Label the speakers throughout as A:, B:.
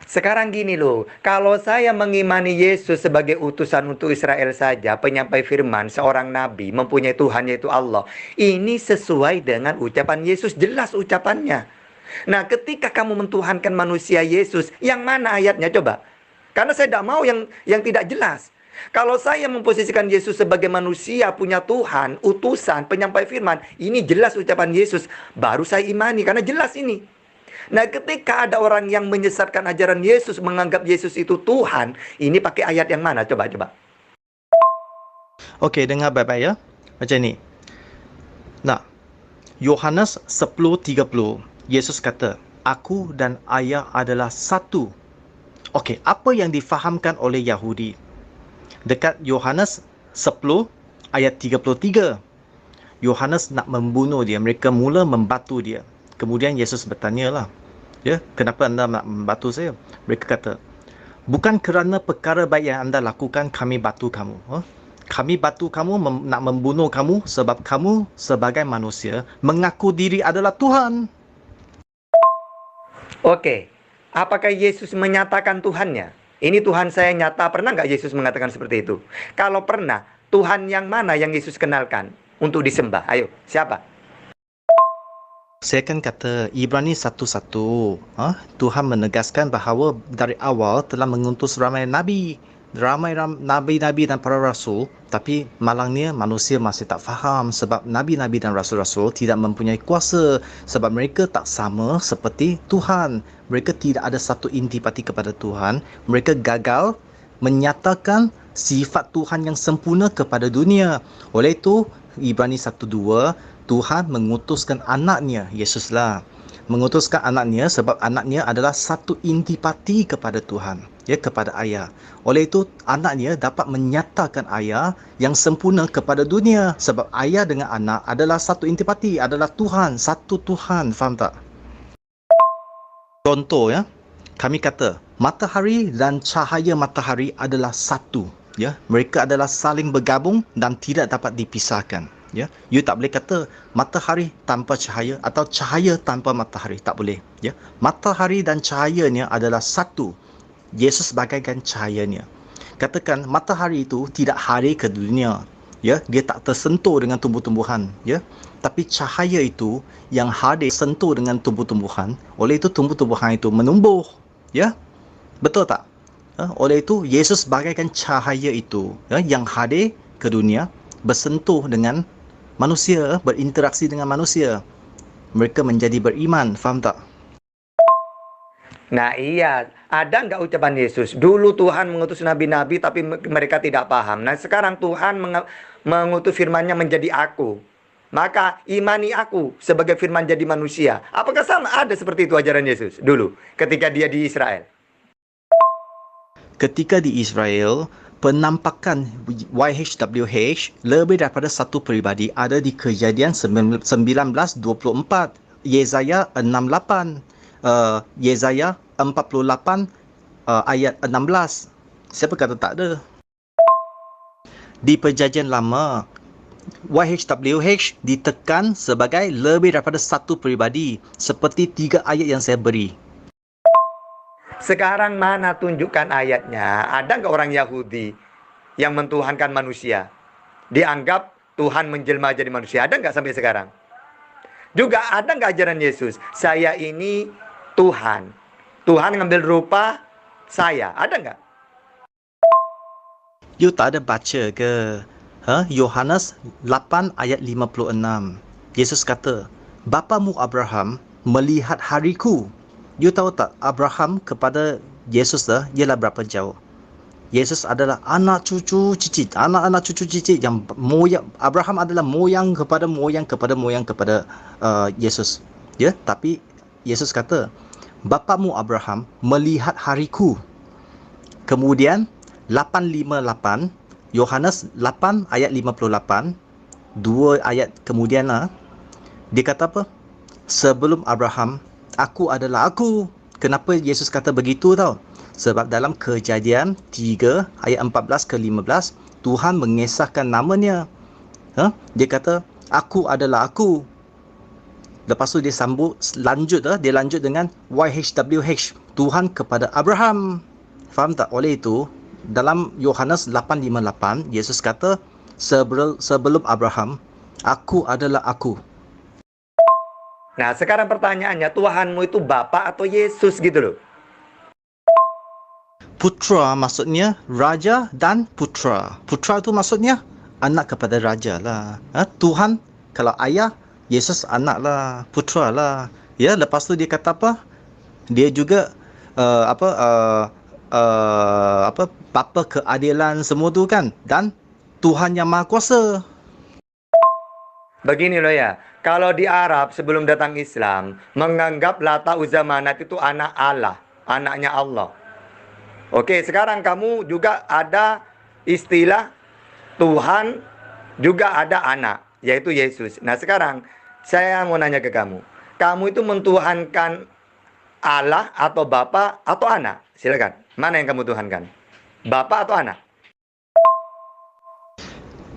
A: Sekarang gini loh, kalau saya mengimani Yesus sebagai utusan untuk Israel saja, penyampai firman, seorang nabi, mempunyai Tuhan yaitu Allah, ini sesuai dengan ucapan Yesus, jelas ucapannya. Nah, ketika kamu mentuhankan manusia Yesus, yang mana ayatnya coba? Karena saya tidak mau yang tidak jelas. Kalau saya memposisikan Yesus sebagai manusia, punya Tuhan, utusan, penyampai firman, ini jelas ucapan Yesus, baru saya imani, karena jelas ini. Nah, ketika ada orang yang menyesatkan ajaran Yesus, menganggap Yesus itu Tuhan, ini pakai ayat yang mana? Coba, coba.
B: Okey, dengar baik-baik ya. Macam ni. Nah, Yohanes 10:30. Yesus kata, "Aku dan Ayah adalah satu." Okey, apa yang difahamkan oleh Yahudi? Dekat Yohanes 10 ayat 33. Yohanes nak membunuh dia. Mereka mula membatu dia. Kemudian Yesus bertanyalah, ya, kenapa anda nak membatu saya? Mereka kata, bukan kerana perkara baik yang anda lakukan kami batu kamu. Kami batu kamu nak membunuh kamu sebab kamu sebagai manusia mengaku diri adalah Tuhan.
A: Oke, apakah Yesus menyatakan Tuhannya? Ini Tuhan saya nyata, pernah nggak Yesus mengatakan seperti itu? Kalau pernah, Tuhan yang mana yang Yesus kenalkan untuk disembah? Ayo, siapa?
B: Saya akan kata Ibrani 1:1. Tuhan menegaskan bahawa dari awal telah mengutus ramai nabi-nabi dan para rasul, tapi malangnya manusia masih tak faham sebab nabi-nabi dan rasul-rasul tidak mempunyai kuasa sebab mereka tak sama seperti Tuhan. Mereka tidak ada satu intipati kepada Tuhan. Mereka gagal menyatakan sifat Tuhan yang sempurna kepada dunia. Oleh itu, Ibrani 1:2, Tuhan mengutuskan anaknya, Yesuslah. Mengutuskan anaknya sebab anaknya adalah satu intipati kepada Tuhan, ya, kepada ayah. Oleh itu, anaknya dapat menyatakan ayah yang sempurna kepada dunia sebab ayah dengan anak adalah satu intipati, adalah Tuhan, satu Tuhan. Faham tak? Contoh, ya. Kami kata matahari dan cahaya matahari adalah satu, ya. Mereka adalah saling bergabung dan tidak dapat dipisahkan. Ya, you tak boleh kata matahari tanpa cahaya atau cahaya tanpa matahari, tak boleh. Ya, matahari dan cahayanya adalah satu. Yesus bagaikan cahayanya. Katakan matahari itu tidak hari ke dunia, ya, dia tak tersentuh dengan tumbuh-tumbuhan, ya. Tapi cahaya itu yang hadir sentuh dengan tumbuh-tumbuhan, oleh itu tumbuh-tumbuhan itu menumbuh, ya. Betul tak? Oleh itu Yesus bagaikan cahaya itu, ya, yang hadir ke dunia, bersentuh dengan manusia, berinteraksi dengan manusia. Mereka menjadi beriman. Faham tak?
A: Nah iya, ada nggak ucapan Yesus? Dulu Tuhan mengutus nabi-nabi tapi mereka tidak paham. Nah sekarang Tuhan mengutus firman-Nya menjadi aku. Maka imani aku sebagai firman jadi manusia. Apakah sama ada seperti itu ajaran Yesus dulu ketika dia di Israel?
B: Ketika di Israel, penampakan YHWH lebih daripada satu peribadi ada di Kejadian 19:24, Yesaya 6:8, Yesaya 48 ayat 16. Siapa kata tak ada? Di Perjanjian Lama, YHWH ditekan sebagai lebih daripada satu peribadi, seperti 3 ayat yang saya beri.
A: Sekarang mana tunjukkan ayatnya? Ada nggak orang Yahudi yang mentuhankan manusia? Dianggap Tuhan menjelma jadi manusia. Ada nggak sampai sekarang? Juga ada nggak ajaran Yesus? Saya ini Tuhan. Tuhan ngambil rupa saya. Ada nggak?
B: You tak ada baca ke? Yohanes 8 ayat 56. Yesus kata, Bapamu Abraham melihat hariku. You tahu tak, Abraham kepada Yesus ialah berapa jauh? Yesus adalah anak cucu cicit, anak-anak cucu cicit yang moyang. Abraham adalah moyang kepada Yesus. Ya, tapi Yesus kata, Bapamu Abraham melihat hariku. Kemudian 858, Yohanes 8 ayat 58, 2 ayat kemudian dia kata apa? Sebelum Abraham, aku adalah aku. Kenapa Yesus kata begitu tau? Sebab dalam Kejadian 3 ayat 14 ke 15, Tuhan mengesahkan namanya. Dia kata, aku adalah aku. Lepas tu dia lanjut dengan YHWH. Tuhan kepada Abraham. Faham tak? Oleh itu, dalam Yohanes 8:58, Yesus kata, sebelum Abraham, aku adalah aku.
A: Nah, sekarang pertanyaannya, Tuhanmu itu Bapa atau Yesus gitu loh.
B: Putra maksudnya raja dan putra. Putra itu maksudnya anak kepada raja lah. Tuhan kalau ayah, Yesus anak lah, putra lah. Ya, lepas tu dia kata apa? Dia juga bapa keadilan semua tu kan, dan Tuhan yang Maha Kuasa.
A: Begini loh ya, kalau di Arab sebelum datang Islam, menganggap Lata Uzza Manat itu anak Allah, anaknya Allah. Oke, sekarang kamu juga ada istilah Tuhan, juga ada anak, yaitu Yesus. Nah sekarang, saya mau nanya ke kamu. Kamu itu mentuhankan Allah atau Bapa atau anak? Silakan. Mana yang kamu tuhankan? Bapa atau anak?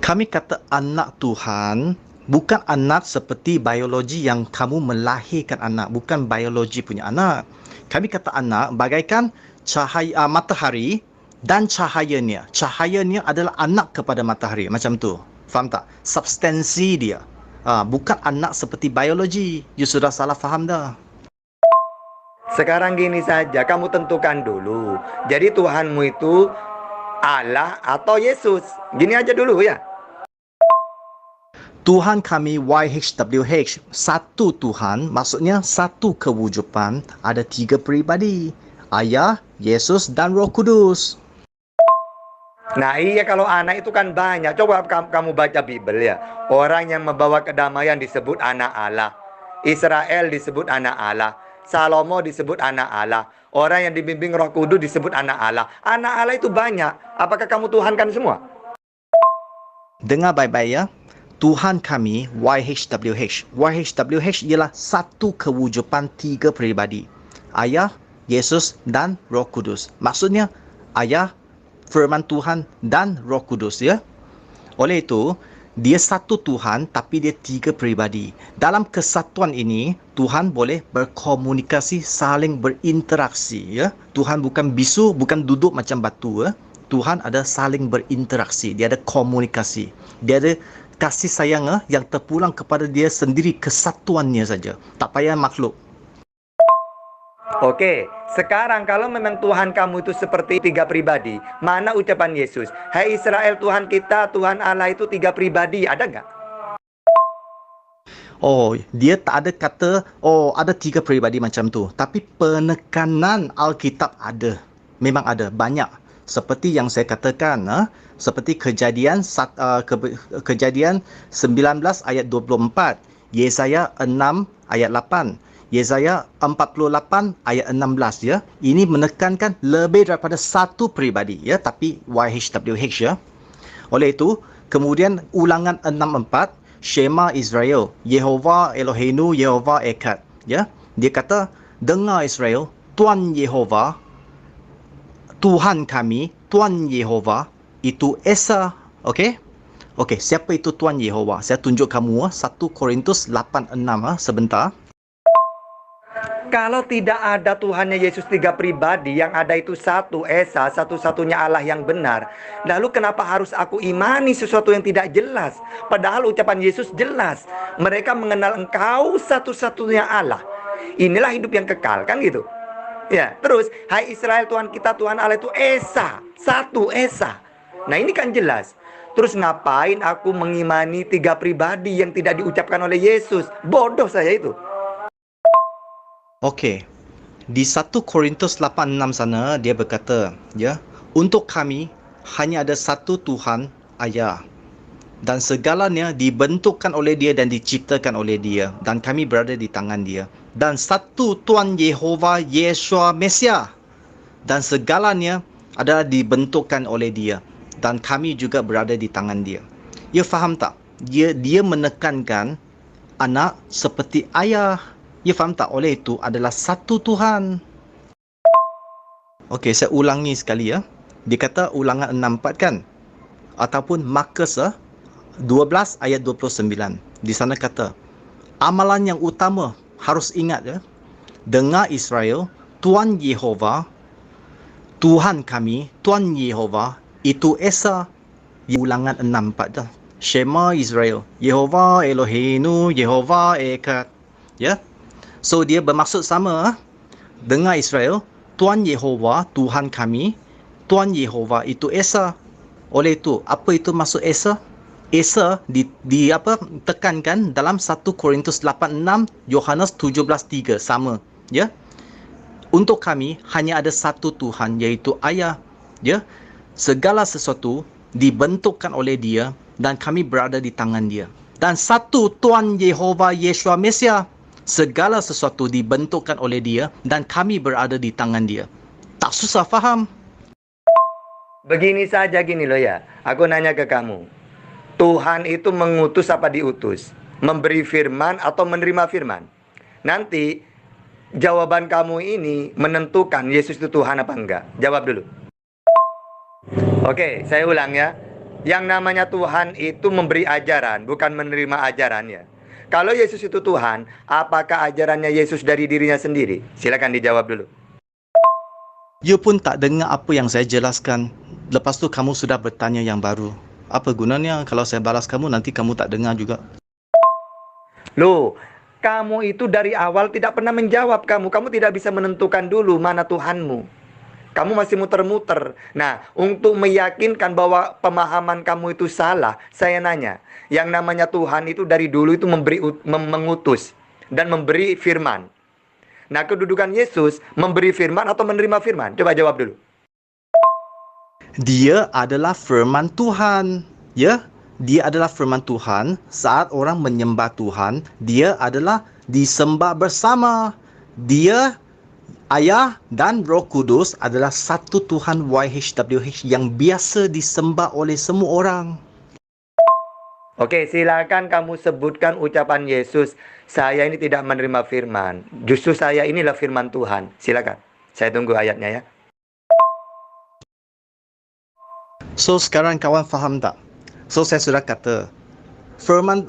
B: Kami kata anak Tuhan, bukan anak seperti biologi yang kamu melahirkan anak, bukan biologi punya anak. Kami kata anak bagaikan cahaya matahari dan cahayanya. Cahayanya adalah anak kepada matahari, macam tu. Faham tak? Substansi dia. Bukan anak seperti biologi. You sudah salah faham dah.
A: Sekarang gini saja, kamu tentukan dulu. Jadi Tuhanmu itu Allah atau Yesus? Gini aja dulu ya.
B: Tuhan kami YHWH, satu Tuhan, maksudnya satu kewujudan, ada tiga peribadi. Ayah, Yesus dan Roh Kudus.
A: Nah iya, kalau anak itu kan banyak. Coba kamu baca Bible ya. Orang yang membawa kedamaian disebut anak Allah. Israel disebut anak Allah. Salomo disebut anak Allah. Orang yang dibimbing Roh Kudus disebut anak Allah. Anak Allah itu banyak. Apakah kamu tuhankan semua?
B: Dengar baik-baik ya. Tuhan kami YHWH. YHWH ialah satu kewujudan tiga peribadi. Ayah, Yesus dan Roh Kudus. Maksudnya Ayah, firman Tuhan dan Roh Kudus ya. Oleh itu, dia satu Tuhan tapi dia tiga peribadi. Dalam kesatuan ini, Tuhan boleh berkomunikasi, saling berinteraksi ya. Tuhan bukan bisu, bukan duduk macam batu ya. Tuhan ada saling berinteraksi, dia ada komunikasi. Dia ada kasih sayang yang terpulang kepada dia sendiri, kesatuannya saja. Tak payah makhluk.
A: Oke, sekarang kalau memang Tuhan kamu itu seperti tiga pribadi, mana ucapan Yesus? Hai Israel, Tuhan kita, Tuhan Allah itu tiga pribadi, ada nggak?
B: Oh, dia tak ada kata, ada tiga peribadi macam tu. Tapi penekanan Alkitab ada. Memang ada, banyak. Seperti yang saya katakan, seperti Kejadian 19 ayat 24, Yesaya 6 ayat 8, Yesaya 48 ayat 16 ya. Ini menekankan lebih daripada satu peribadi ya, tapi YHWH ya. Oleh itu, kemudian Ulangan 6:4, Shema Israel, Yehova Eloheinu, Yehova Echad ya. Dia kata, dengar Israel, Tuhan Yehova, Tuhan kami, Tuhan Yehova itu Esa. Okey? Okey, siapa itu Tuhan Yehova? Saya tunjuk kamu 1 Korintus 8:6 sebentar.
A: Kalau tidak ada Tuhannya Yesus tiga pribadi, yang ada itu satu Esa, satu-satunya Allah yang benar. Lalu kenapa harus aku imani sesuatu yang tidak jelas? Padahal ucapan Yesus jelas. Mereka mengenal Engkau satu-satunya Allah. Inilah hidup yang kekal, kan gitu. Ya, terus, hai Israel, Tuhan kita, Tuhan Allah itu Esa, satu Esa. Nah ini kan jelas. Terus ngapain aku mengimani tiga pribadi yang tidak diucapkan oleh Yesus? Bodoh saya itu.
B: Okey. Di 1 Korintus 8:6 sana dia berkata, ya, untuk kami hanya ada satu Tuhan, Ayah, dan segalanya dibentukkan oleh Dia dan diciptakan oleh Dia, dan kami berada di tangan Dia. Dan satu Tuhan Yehova Yeshua Mesia, dan segalanya adalah dibentukkan oleh Dia, dan kami juga berada di tangan Dia. Ya, faham tak? Dia menekankan anak seperti ayah. Ya, faham tak? Oleh itu adalah satu Tuhan. Okey, saya ulangi sekali ya. Dia kata Ulangan 6:4 kan? Ataupun Markus 12 ayat 29. Di sana kata, amalan yang utama harus ingat ya. Dengar Israel, Tuhan Yehova, Tuhan kami, Tuhan Yehova, itu Esa. Ulangan 6:4 dah. Shema Israel, Yehova Eloheinu, Yehova Echad. Ya. So dia bermaksud sama. Dengar Israel, Tuhan Yehova, Tuhan kami, Tuhan Yehova itu Esa. Oleh itu, apa itu maksud Esa? Esa tekankan dalam 1 Korintus 8:6, Yohanes 17:3 sama, ya. Untuk kami hanya ada satu Tuhan, iaitu Ayah, ya. Segala sesuatu dibentukkan oleh Dia dan kami berada di tangan Dia. Dan satu Tuhan Yehova Yeshua Mesia. Segala sesuatu dibentukkan oleh Dia dan kami berada di tangan Dia. Tak susah faham.
A: Begini saja gini loh ya. Aku nanya ke kamu. Tuhan itu mengutus apa diutus? Memberi firman atau menerima firman? Nanti jawaban kamu ini menentukan Yesus itu Tuhan apa enggak. Jawab dulu. Oke, saya ulang ya. Yang namanya Tuhan itu memberi ajaran, bukan menerima ajaran ya. Kalau Yesus itu Tuhan, apakah ajarannya Yesus dari dirinya sendiri? Silakan dijawab dulu.
B: You pun tak dengar apa yang saya jelaskan. Lepas tu kamu sudah bertanya yang baru. Apa gunanya kalau saya balas kamu, nanti kamu tak dengar juga.
A: Loh, kamu itu dari awal tidak pernah menjawab kamu. Kamu tidak bisa menentukan dulu mana Tuhanmu. Kamu masih muter-muter. Nah, untuk meyakinkan bahwa pemahaman kamu itu salah, saya nanya. Yang namanya Tuhan itu dari dulu itu mengutus dan memberi firman. Nah, kedudukan Yesus memberi firman atau menerima firman? Coba jawab dulu.
B: Dia adalah firman Tuhan. Ya, dia adalah firman Tuhan. Saat orang menyembah Tuhan, dia adalah disembah bersama. Dia, Ayah dan Roh Kudus adalah satu Tuhan YHWH yang biasa disembah oleh semua orang.
A: Oke, silakan kamu sebutkan ucapan Yesus. Saya ini tidak menerima firman. Justru saya inilah firman Tuhan. Silakan. Saya tunggu ayatnya ya.
B: So sekarang kawan faham tak? So saya sudah kata firman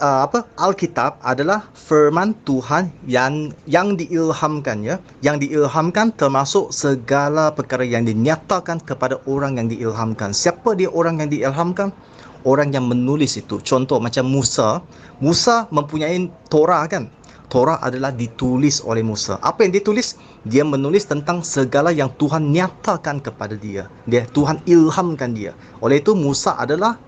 B: Alkitab adalah firman Tuhan yang diilhamkan ya. Yang diilhamkan termasuk segala perkara yang dinyatakan kepada orang yang diilhamkan. Siapa dia orang yang diilhamkan? Orang yang menulis itu. Contoh macam Musa. Musa mempunyai Torah kan? Torah adalah ditulis oleh Musa. Apa yang ditulis? Dia menulis tentang segala yang Tuhan nyatakan kepada dia. Tuhan ilhamkan dia. Oleh itu Musa adalah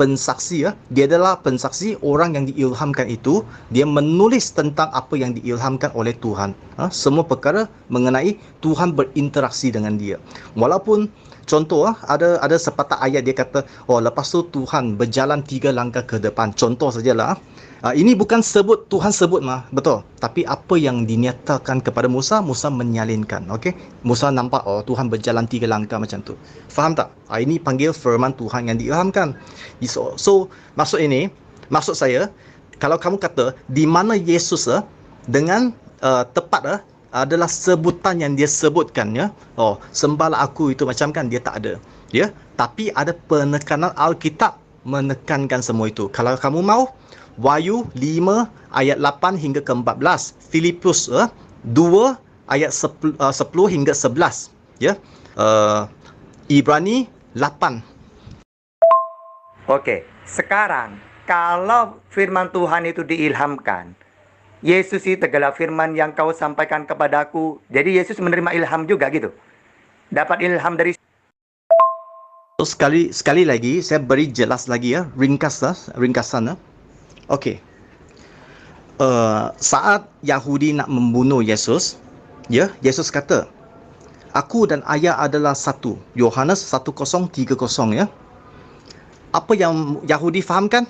B: pensaksi ya. Dia adalah pensaksi orang yang diilhamkan itu. Dia menulis tentang apa yang diilhamkan oleh Tuhan. Semua perkara mengenai Tuhan berinteraksi dengan dia. Walaupun contoh ada sepatah ayat dia kata, lepas tu Tuhan berjalan 3 langkah ke depan. Contoh sajalah. Ini bukan sebut Tuhan sebut betul. Tapi apa yang dinyatakan kepada Musa, Musa menyalinkan. Okey? Musa nampak Tuhan berjalan 3 langkah macam tu. Faham tak? Ini panggil firman Tuhan yang diilhamkan. So maksud saya, kalau kamu kata di mana Yesus dengan tepat adalah sebutan yang dia sebutkan ya. Sembahlah aku itu macam kan, dia tak ada. Ya, tapi ada penekanan Alkitab menekankan semua itu. Kalau kamu mau, Wahyu 5 ayat 8 hingga ke 14, Filipus 2 ayat 10 hingga 11, ya. Ibrani 8.
A: Oke, sekarang kalau firman Tuhan itu diilhamkan, Yesus itu segala firman yang kau sampaikan kepadaku. Jadi Yesus menerima ilham juga gitu. Dapat ilham dari
B: Sekali lagi saya beri jelas lagi ya, ringkasan. Okey. Saat Yahudi nak membunuh Yesus, ya, Yesus kata, "Aku dan Ayah adalah satu." Yohanes 10:30 ya. Apa yang Yahudi fahamkan?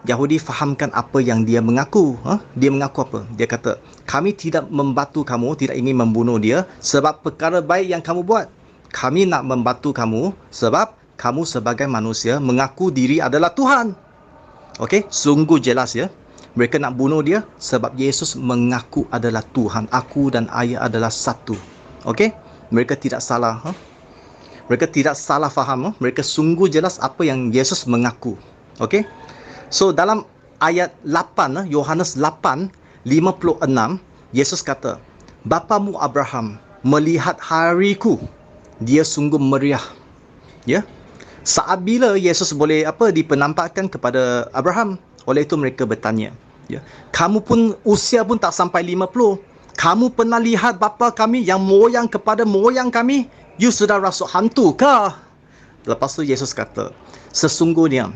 B: Yahudi fahamkan apa yang dia mengaku. Dia mengaku apa? Dia kata, "Kami tidak membantu kamu, tidak ingin membunuh dia sebab perkara baik yang kamu buat. Kami nak membantu kamu sebab kamu sebagai manusia mengaku diri adalah Tuhan." Okey, sungguh jelas ya. Mereka nak bunuh dia sebab Yesus mengaku adalah Tuhan. Aku dan Ayah adalah satu. Okey? Mereka tidak salah. Mereka tidak salah faham. Mereka sungguh jelas apa yang Yesus mengaku. Okey? So dalam ayat 8, Yohanes 8:56, Yesus kata, "Bapamu Abraham." melihat hariku, dia sungguh meriah. Ya. Saat bila Yesus boleh dipenampakkan kepada Abraham, oleh itu mereka bertanya, ya, kamu pun usia pun tak sampai 50. Kamu pernah lihat bapa kami yang moyang kepada moyang kami? You sudah rasuk hantu kah? Lepas tu Yesus kata, sesungguhnya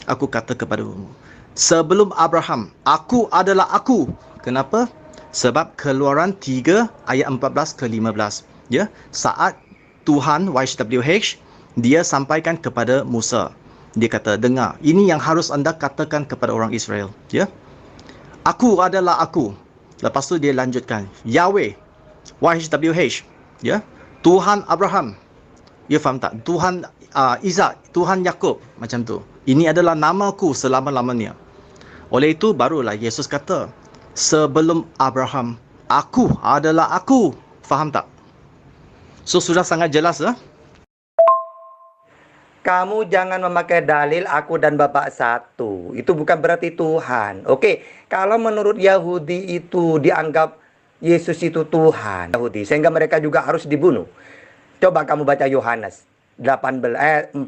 B: aku kata kepadamu, sebelum Abraham, aku adalah aku. Kenapa? Sebab Keluaran 3 ayat 14 ke 15. Ya, saat Tuhan YHWH dia sampaikan kepada Musa. Dia kata, dengar, ini yang harus anda katakan kepada orang Israel. Ya, aku adalah aku. Lepas tu dia lanjutkan, Yahweh, YHWH. Ya, Tuhan Abraham. You faham tak? Tuhan Ishak, Tuhan Yakub, macam tu. Ini adalah namaku selama-lamanya. Oleh itu barulah Yesus kata, sebelum Abraham, aku adalah aku. Faham tak? So sudah sangat jelas lah.
A: Kamu jangan memakai dalil aku dan Bapak satu. Itu bukan berarti Tuhan. Oke, kalau menurut Yahudi itu dianggap Yesus itu Tuhan. Yahudi, sehingga mereka juga harus dibunuh. Coba kamu baca Yohanes 14:20.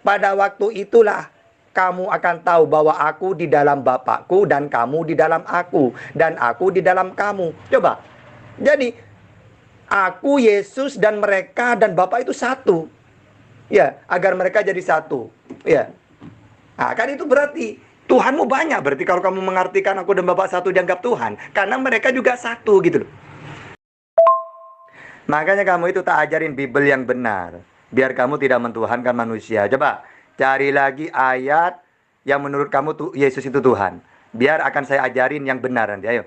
A: Pada waktu itulah kamu akan tahu bahwa aku di dalam Bapakku dan kamu di dalam aku dan aku di dalam kamu. Coba. Jadi aku, Yesus dan mereka dan Bapa itu satu. Ya, agar mereka jadi satu. Ya. Nah, kan itu berarti Tuhanmu banyak. Berarti kalau kamu mengartikan aku dan Bapa satu dianggap Tuhan, karena mereka juga satu gitu loh. Makanya kamu itu tak ajarin Bible yang benar, biar kamu tidak mentuhankan manusia. Coba cari lagi ayat yang menurut kamu Yesus itu Tuhan. Biar akan saya ajarin yang benar nanti. Ayo.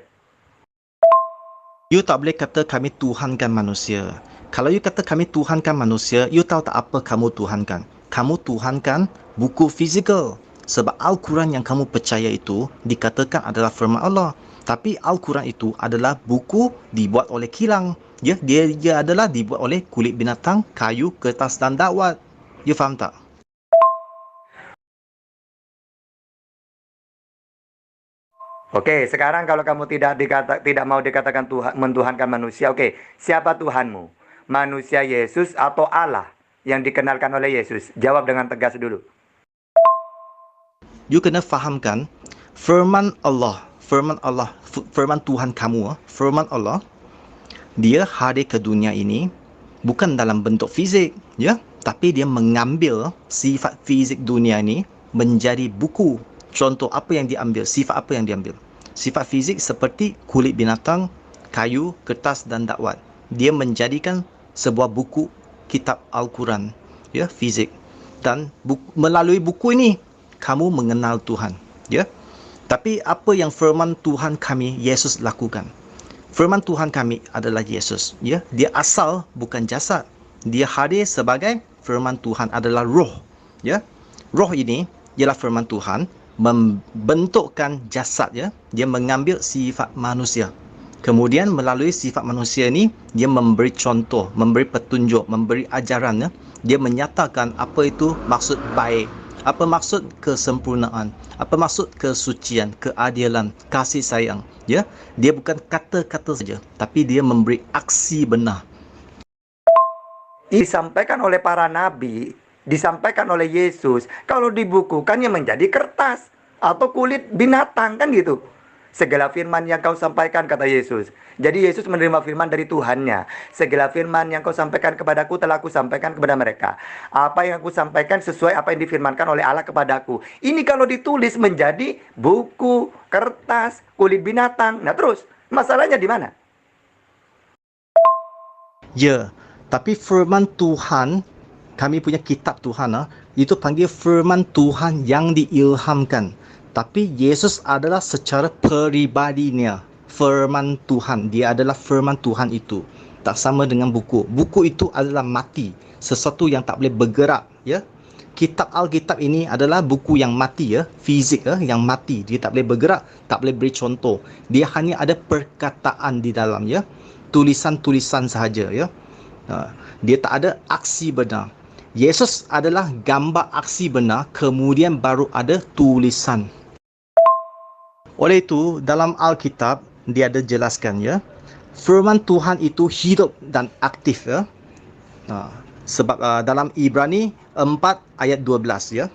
B: You tak boleh kata kami tuhankan manusia. Kalau you kata kami tuhankan manusia, you tahu tak apa kamu tuhankan? Kamu tuhankan buku fizikal. Sebab Al-Quran yang kamu percaya itu dikatakan adalah firman Allah. Tapi Al-Quran itu adalah buku dibuat oleh kilang. Ya, dia adalah dibuat oleh kulit binatang, kayu, kertas dan dakwat. You faham tak?
A: Oke, sekarang kalau kamu tidak mau dikatakan Tuhan, mentuhankan manusia, oke, siapa Tuhanmu? Manusia Yesus atau Allah yang dikenalkan oleh Yesus? Jawab dengan tegas dulu.
B: You kena fahamkan firman Allah, firman Tuhan kamu, firman Allah, dia hadir ke dunia ini bukan dalam bentuk fizik, ya, tapi dia mengambil sifat fizik dunia ini menjadi buku. Contoh apa yang diambil, sifat apa yang diambil? Sifat fizik seperti kulit binatang, kayu, kertas dan dakwat. Dia menjadikan sebuah buku kitab Al-Quran, ya, fizik. Dan melalui buku ini kamu mengenal Tuhan, ya. Tapi apa yang firman Tuhan kami Yesus lakukan? Firman Tuhan kami adalah Yesus, ya. Dia asal bukan jasad. Dia hadir sebagai firman Tuhan adalah roh, ya. Roh ini ialah firman Tuhan membentukkan jasad, ya. Dia mengambil sifat manusia. Kemudian melalui sifat manusia ini dia memberi contoh, memberi petunjuk, memberi ajaran, ya. Dia menyatakan apa itu maksud baik, apa maksud kesempurnaan, apa maksud kesucian, keadilan, kasih sayang, ya. Dia bukan kata-kata saja, tapi dia memberi aksi benar.
A: Disampaikan oleh para nabi, disampaikan oleh Yesus. Kalau dibukukannya menjadi kertas atau kulit binatang, kan gitu. Segala firman yang kau sampaikan, kata Yesus. Jadi Yesus menerima firman dari Tuhannya. Segala firman yang kau sampaikan kepadaku telah aku sampaikan kepada mereka. Apa yang aku sampaikan sesuai apa yang difirmankan oleh Allah kepadaku. Ini kalau ditulis menjadi buku, kertas, kulit binatang. Nah terus, masalahnya di mana?
B: Ya, tapi firman Tuhan, kami punya kitab Tuhan, itu panggil firman Tuhan yang diilhamkan. Tapi Yesus adalah secara peribadinya firman Tuhan. Dia adalah firman Tuhan itu. Tak sama dengan buku. Buku itu adalah mati. Sesuatu yang tak boleh bergerak, ya. Kitab Alkitab ini adalah buku yang mati, ya. Fizik, ya, yang mati. Dia tak boleh bergerak, tak boleh beri contoh. Dia hanya ada perkataan di dalam, ya. Tulisan-tulisan sahaja, ya. Dia tak ada aksi benar. Yesus adalah gambar aksi benar, kemudian baru ada tulisan. Oleh itu, dalam Alkitab, dia ada jelaskan, ya, Firman Tuhan itu hidup dan aktif ya. Sebab dalam Ibrani 4 ayat 12 ya.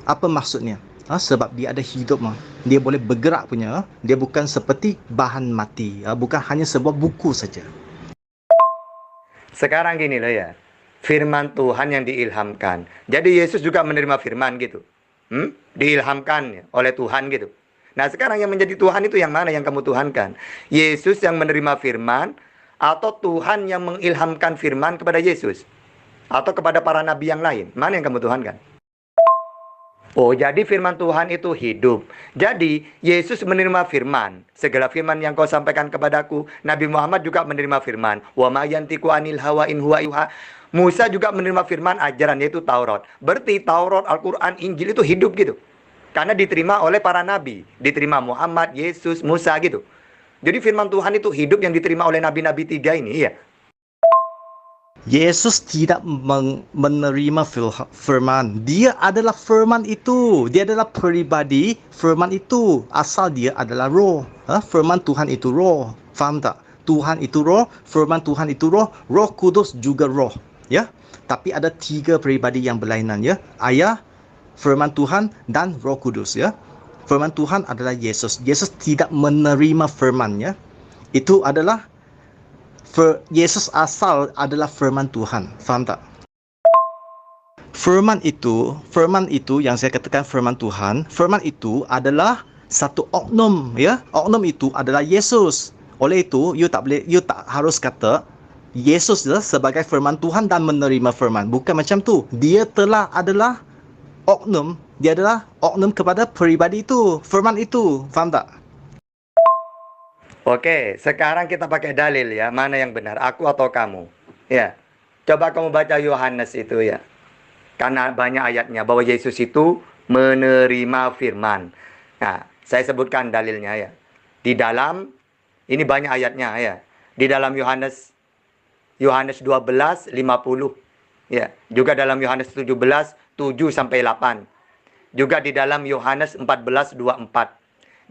B: Apa maksudnya? Sebab dia ada hidup, dia boleh bergerak punya. Dia bukan seperti bahan mati, bukan hanya sebuah buku saja.
A: Sekarang gini loh ya, firman Tuhan yang diilhamkan. Jadi Yesus juga menerima firman gitu. Diilhamkan oleh Tuhan gitu. Nah sekarang yang menjadi Tuhan itu yang mana yang kamu tuhankan? Yesus yang menerima firman atau Tuhan yang mengilhamkan firman kepada Yesus? Atau kepada para nabi yang lain? Mana yang kamu tuhankan? Oh, jadi firman Tuhan itu hidup. Jadi, Yesus menerima firman. Segala firman yang kau sampaikan kepadaku. Nabi Muhammad juga menerima firman. Wa ma yantiqu anil hawa in huwa yuha. Musa juga menerima firman ajaran, yaitu Taurat. Berarti Taurat, Al-Quran, Injil itu hidup gitu. Karena diterima oleh para nabi. Diterima Muhammad, Yesus, Musa gitu. Jadi firman Tuhan itu hidup yang diterima oleh nabi-nabi tiga ini, ya.
B: Yesus tidak menerima firman. Dia adalah firman itu. Dia adalah peribadi firman itu. Asal dia adalah roh. Firman Tuhan itu roh. Faham tak? Tuhan itu roh, firman Tuhan itu roh, Roh Kudus juga roh. Ya. Tapi ada 3 peribadi yang berlainan ya. Ayah, firman Tuhan dan Roh Kudus ya. Firman Tuhan adalah Yesus. Yesus tidak menerima firman ya. Itu adalah Yesus asal adalah firman Tuhan. Faham tak? Firman itu yang saya katakan firman itu adalah satu oknum ya. Oknum itu adalah Yesus. Oleh itu, you tak harus kata Yesus sebagai firman Tuhan dan menerima firman. Bukan macam tu. Dia adalah oknum. Dia adalah oknum kepada peribadi itu, firman itu. Faham tak?
A: Oke, sekarang kita pakai dalil ya. Mana yang benar, aku atau kamu? Ya. Coba kamu baca Yohanes itu ya. Karena banyak ayatnya bahwa Yesus itu menerima firman. Nah, saya sebutkan dalilnya ya. Di dalam, ini banyak ayatnya ya. Di dalam Yohanes 12:50. Ya, juga dalam Yohanes 17, 7 sampai 8. Juga di dalam Yohanes 14:24.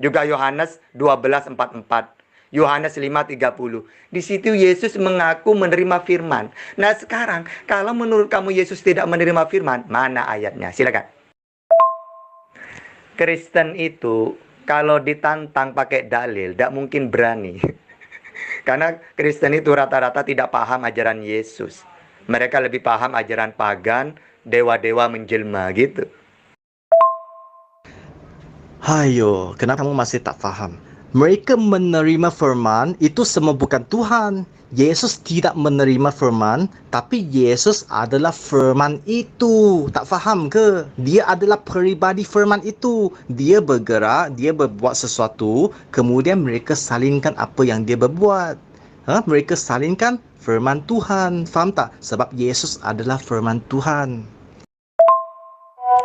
A: Juga Yohanes 12:44. Yohanes 5:30. Di situ Yesus mengaku menerima firman. Nah sekarang, kalau menurut kamu Yesus tidak menerima firman, mana ayatnya? Silakan. Kristen itu kalau ditantang pakai dalil, tidak mungkin berani. Karena Kristen itu rata-rata tidak paham ajaran Yesus. Mereka lebih paham ajaran pagan, dewa-dewa menjelma gitu.
B: Hayo, kenapa kamu masih tak faham? Mereka menerima firman itu semua bukan Tuhan. Yesus tidak menerima firman, tapi Yesus adalah firman itu. Tak faham ke? Dia adalah peribadi firman itu. Dia bergerak, dia berbuat sesuatu, kemudian mereka salingkan apa yang dia berbuat. Mereka salingkan firman Tuhan. Faham tak? Sebab Yesus adalah firman Tuhan.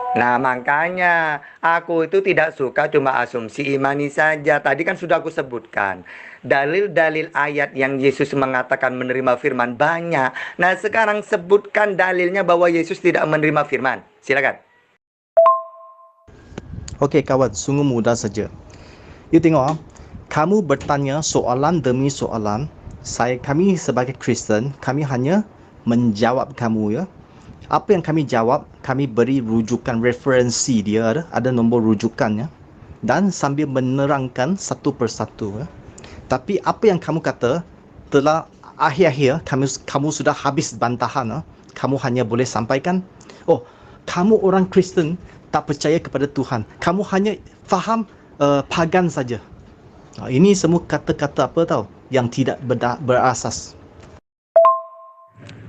A: Nah makanya aku itu tidak suka cuma asumsi imani saja. Tadi kan sudah aku sebutkan dalil-dalil ayat yang Yesus mengatakan menerima firman banyak. Nah sekarang sebutkan dalilnya bahwa Yesus tidak menerima firman. Silakan.
B: Okey kawan, sungguh mudah saja. You tengok, kamu bertanya soalan demi soalan. Kami sebagai Kristen, kami hanya menjawab kamu ya. Apa yang kami jawab, kami beri rujukan referensi dia, ada nombor rujukannya, dan sambil menerangkan satu persatu ya. Tapi apa yang kamu kata telah akhir-akhir kamu sudah habis bantahan ya. Kamu hanya boleh sampaikan, oh, kamu orang Kristen tak percaya kepada Tuhan. Kamu hanya faham pagan saja. Ini semua kata-kata apa tahu yang tidak berasas.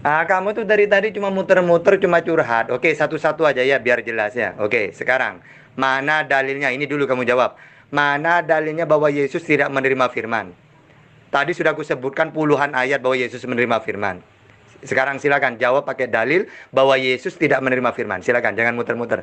A: Kamu tuh dari tadi cuma muter-muter, cuma curhat. Oke, satu-satu aja ya biar jelas ya. Oke, sekarang mana dalilnya? Ini dulu kamu jawab. Mana dalilnya bahwa Yesus tidak menerima firman? Tadi sudah aku sebutkan puluhan ayat bahwa Yesus menerima firman. Sekarang silakan jawab pakai dalil bahwa Yesus tidak menerima firman. Silakan, jangan muter-muter.